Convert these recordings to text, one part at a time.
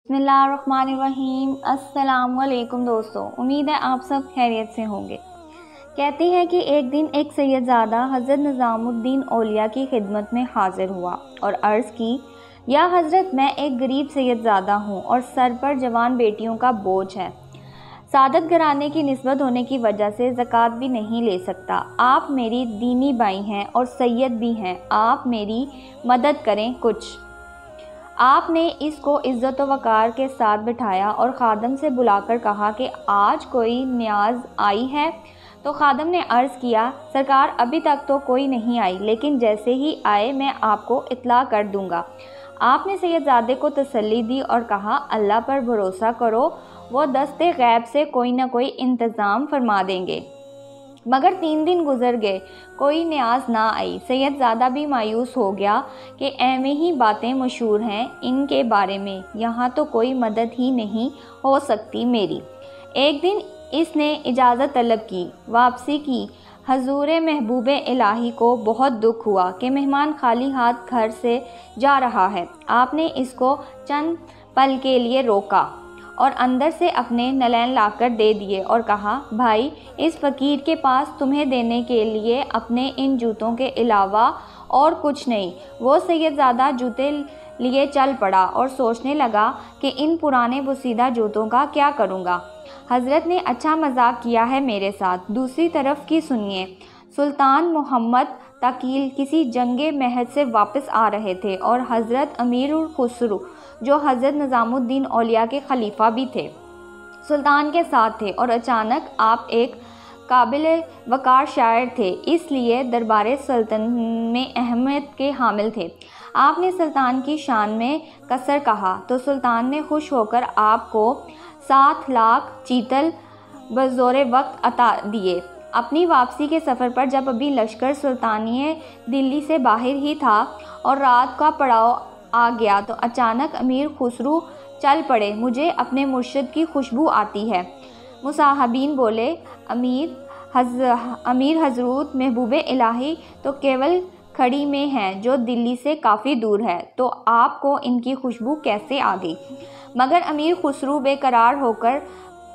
बिस्मिल्लाहिर्रहमानिर्रहीम। अस्सलाम वालेकुम दोस्तों, उम्मीद है आप सब खैरियत से होंगे। कहती हैं कि एक दिन एक सैयदज़ादा हज़रत निज़ामुद्दीन औलिया की खिदमत में हाज़िर हुआ और अर्ज़ की, या हज़रत, मैं एक गरीब सैयदज़ादा हूँ और सर पर जवान बेटियों का बोझ है। सादत घराने की निस्बत होने की वजह से ज़कात भी नहीं ले सकता। आप मेरी दीनी भाई हैं और सैयद भी हैं, आप मेरी मदद करें कुछ। आपने इसको इज़्ज़त व वक़ार के साथ बिठाया और ख़ादम से बुलाकर कहा कि आज कोई नियाज़ आई है? तो ख़ादम ने अर्ज़ किया, सरकार अभी तक तो कोई नहीं आई, लेकिन जैसे ही आए मैं आपको इत्तला कर दूँगा। आपने सैयदज़ादे को तसल्ली दी और कहा, अल्लाह पर भरोसा करो, वो दस्ते गैब से कोई न कोई इंतज़ाम फरमा देंगे। मगर 3 दिन गुजर गए, कोई नियाज़ ना आई। सैयदज़ादा भी मायूस हो गया कि एवें ही बातें मशहूर हैं इनके बारे में, यहाँ तो कोई मदद ही नहीं हो सकती मेरी। एक दिन इसने इजाज़त तलब की, वापसी की। हज़ूर महबूब इलाही को बहुत दुख हुआ कि मेहमान खाली हाथ घर से जा रहा है। आपने इसको चंद पल के लिए रोका और अंदर से अपने नलैन लाकर दे दिए और कहा, भाई, इस फ़कीर के पास तुम्हें देने के लिए अपने इन जूतों के अलावा और कुछ नहीं। वो सैयदज़ादा जूते लिए चल पड़ा और सोचने लगा कि इन पुराने बुसीदा जूतों का क्या करूँगा। हज़रत ने अच्छा मजाक किया है मेरे साथ। दूसरी तरफ की सुनिए। सुल्तान मोहम्मद ताकील किसी जंगे महज से वापस आ रहे थे और हज़रत अमीरुल खुसरू, जो हज़रत निज़ामुद्दीन औलिया के खलीफा भी थे, सुल्तान के साथ थे। और अचानक आप एक काबिल वक़ार शायर थे, इसलिए दरबार सुल्तान में अहमियत के हामिल थे। आपने सुल्तान की शान में कसर कहा तो सुल्तान ने खुश होकर आपको 7 लाख चीतल बज़ोरे वक्त अता दिए। अपनी वापसी के सफ़र पर जब अभी लश्कर सुल्तानिये दिल्ली से बाहर ही था और रात का पड़ाव आ गया तो अचानक अमीर खुसरू चल पड़े, मुझे अपने मुर्शिद की खुशबू आती है। मुसाहबीन बोले, अमीर हज़रत महबूब इलाही तो केवल खड़ी में हैं, जो दिल्ली से काफ़ी दूर है, तो आपको इनकी खुशबू कैसे आ गई? मगर अमीर खुसरू बेकरार होकर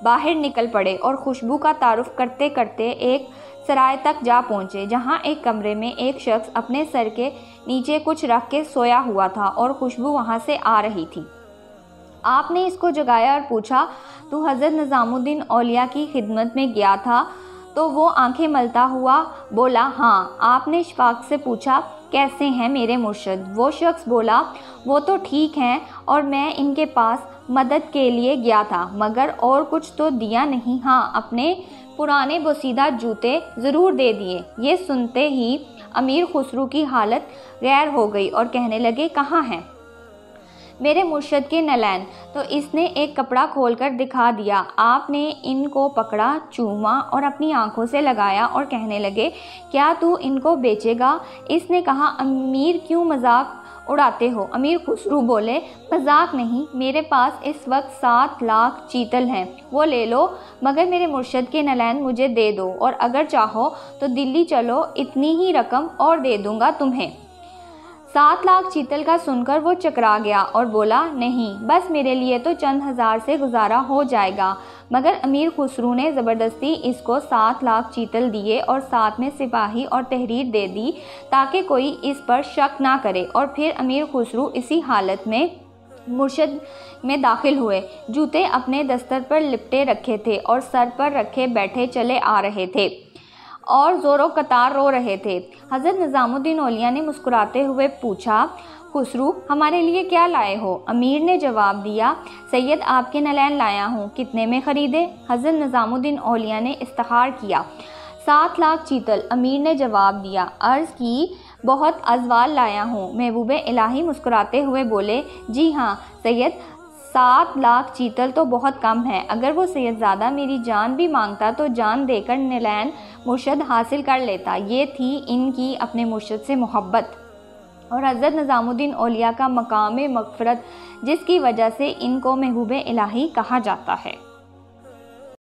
बाहर निकल पड़े और खुशबू का तारुफ करते करते एक सराय तक जा पहुँचे, जहाँ एक कमरे में एक शख्स अपने सर के नीचे कुछ रख के सोया हुआ था और खुशबू वहाँ से आ रही थी। आपने इसको जगाया और पूछा, तू हज़रत निज़ामुद्दीन औलिया की खिदमत में गया था? तो वो आंखें मलता हुआ बोला, हाँ। आपने शफ़ाक़ से पूछा, कैसे हैं मेरे मुर्शिद? वो शख्स बोला, वो तो ठीक हैं और मैं इनके पास मदद के लिए गया था, मगर और कुछ तो दिया नहीं। हाँ, अपने पुराने बोसीदा जूते ज़रूर दे दिए। ये सुनते ही अमीर खुसरू की हालत गैर हो गई और कहने लगे, कहाँ हैं मेरे मुर्शिद के नलैन? तो इसने एक कपड़ा खोलकर दिखा दिया। आपने इनको पकड़ा, चूमा और अपनी आंखों से लगाया और कहने लगे, क्या तू इनको बेचेगा? इसने कहा, अमीर क्यों मजाक उड़ाते हो? अमीर खुसरू बोले, मजाक नहीं, मेरे पास इस वक्त 7 लाख चीतल हैं, वो ले लो, मगर मेरे मुर्शिद के नलैन मुझे दे दो और अगर चाहो तो दिल्ली चलो, इतनी ही रकम और दे दूंगा तुम्हें। 7 लाख चीतल का सुनकर वो चकरा गया और बोला, नहीं, बस मेरे लिए तो चंद हज़ार से गुजारा हो जाएगा। मगर अमीर खुसरू ने ज़बरदस्ती इसको 7 लाख चीतल दिए और साथ में सिपाही और तहरीर दे दी ताकि कोई इस पर शक ना करे। और फिर अमीर खुसरू इसी हालत में मुर्शिद में दाखिल हुए। जूते अपने दस्तर पर लिपटे रखे थे और सर पर रखे बैठे चले आ रहे थे और ज़ोरों कतार रो रहे थे। हज़रत निज़ामुद्दीन औलिया ने मुस्कुराते हुए पूछा, खुसरू, हमारे लिए क्या लाए हो? अमीर ने जवाब दिया, सैयद, आपके नलैन लाया हूँ, कितने में ख़रीदे? हज़रत निज़ामुद्दीन औलिया ने इस्तिखार किया, 7 लाख चीतल। अमीर ने जवाब दिया, अर्ज़ की, बहुत अज़वाल लाया हूँ। महबूब इलाही मुस्कुराते हुए बोले, जी हाँ सैयद, 7 लाख चीतल तो बहुत कम है। अगर वो सैयदज़ादा मेरी जान भी मांगता तो जान देकर नलैन मुर्शिद हासिल कर लेता। ये थी इनकी अपने मुर्शिद से मोहब्बत और हज़रत निज़ामुद्दीन औलिया का मकाम मग़फ़िरत, जिसकी वजह से इनको महबूब इलाही कहा जाता है।